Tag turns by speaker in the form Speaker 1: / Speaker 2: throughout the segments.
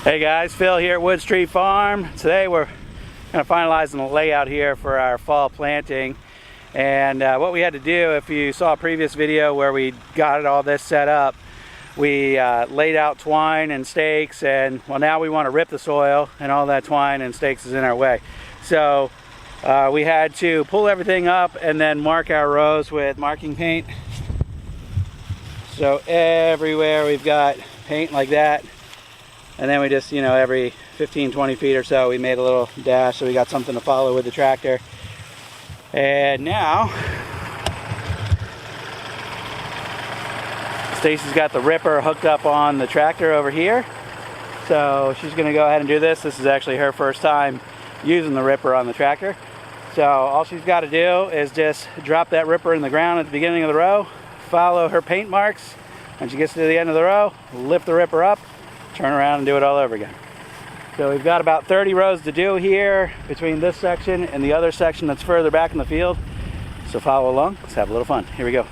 Speaker 1: Hey guys, Phil here at Wood Street Farm. Today we're kind of finalizing the layout here for our fall planting. And what we had to do, if you saw a previous video where we got all this set up, we laid out twine and stakes, and well, now we want to rip the soil, and all that twine and stakes is in our way. So we had to pull everything up and then mark our rows with marking paint. So everywhere we've got paint like that. And then we just, every 15-20 feet or so, we made a little dash so we got something to follow with the tractor. And now, Stacy's got the ripper hooked up on the tractor over here. So she's going to go ahead and do this. This is actually her first time using the ripper on the tractor. So all she's got to do is just drop that ripper in the ground at the beginning of the row, follow her paint marks. When she gets to the end of the row, lift the ripper up, turn around and do it all over again. So we've got about 30 rows to do here between this section and the other section that's further back in the field. So follow along, let's have a little fun. Here we go.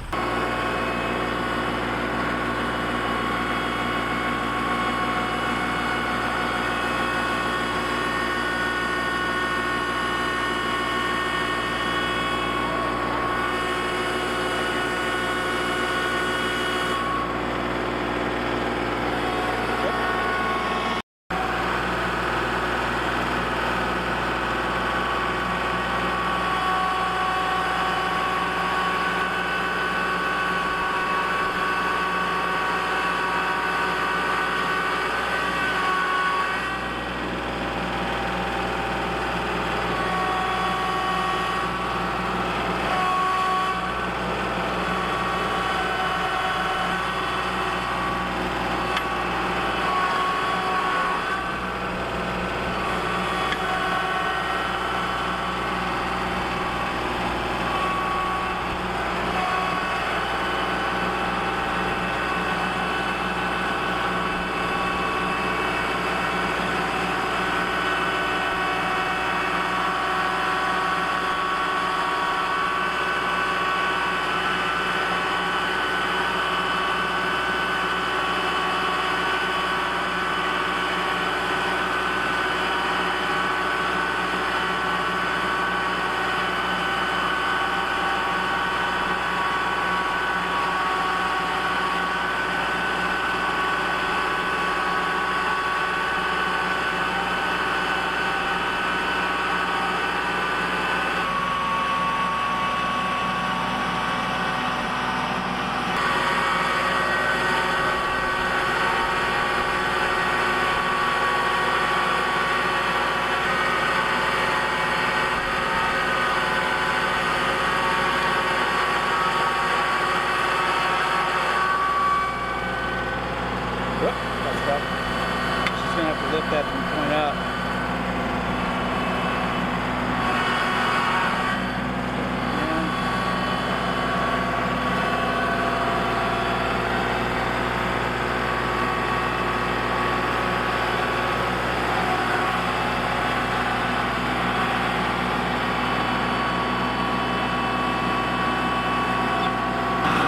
Speaker 1: She's going to have to lift that from point up.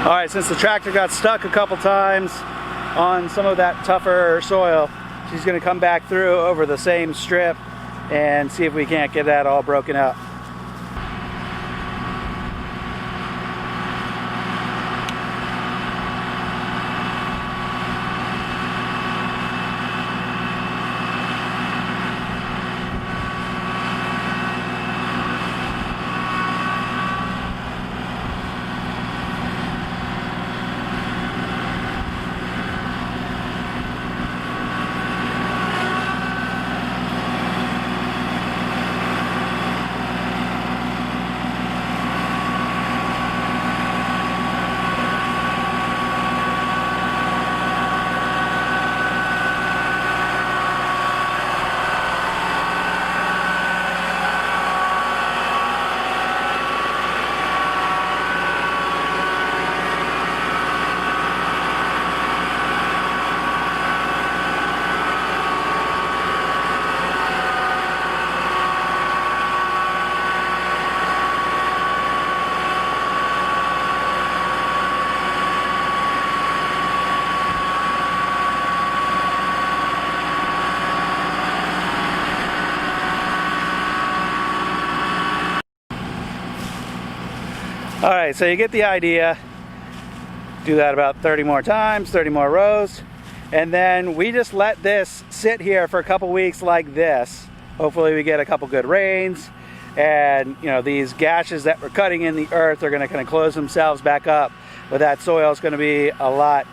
Speaker 1: Alright, since the tractor got stuck a couple times on some of that tougher soil, she's going to come back through over the same strip and see if we can't get that all broken up. All right, so you get the idea. Do that about 30 more times, 30 more rows. And then we just let this sit here for a couple weeks like this. Hopefully we get a couple good rains. And you know, these gashes that we're cutting in the earth are gonna kind of close themselves back up. But that soil is gonna be a lot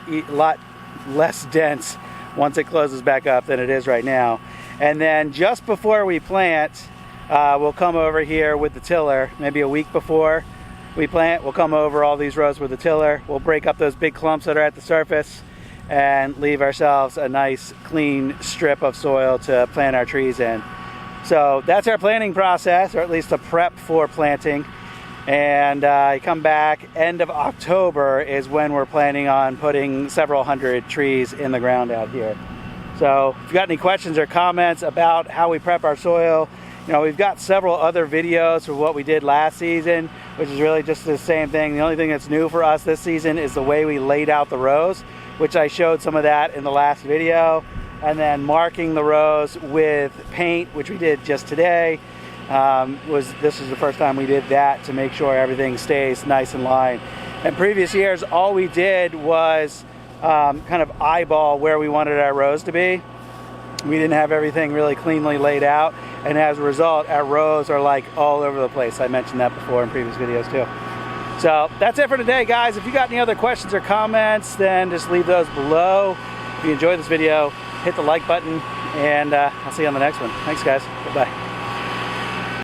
Speaker 1: less dense once it closes back up than it is right now. And then just before we plant, we'll come over here with the tiller, maybe a week before we plant. We'll come over all these rows with the tiller. We'll break up those big clumps that are at the surface and leave ourselves a nice clean strip of soil to plant our trees in. So that's our planting process, or at least a prep for planting. And you come back end of October is when we're planning on putting several hundred trees in the ground out here. So if you've got any questions or comments about how we prep our soil, you know, we've got several other videos of what we did last season, which is really just the same thing. The only thing that's new for us this season is the way we laid out the rows, which I showed some of that in the last video. And then marking the rows with paint, which we did just today. This is the first time we did that to make sure everything stays nice in line. In previous years, all we did was kind of eyeball where we wanted our rows to be. We didn't have everything really cleanly laid out, and as a result, our rows are like all over the place. I mentioned that before in previous videos too. So that's it for today, guys. If you got any other questions or comments, then just leave those below. If you enjoyed this video, hit the like button, and I'll see you on the next one. Thanks, guys. Goodbye.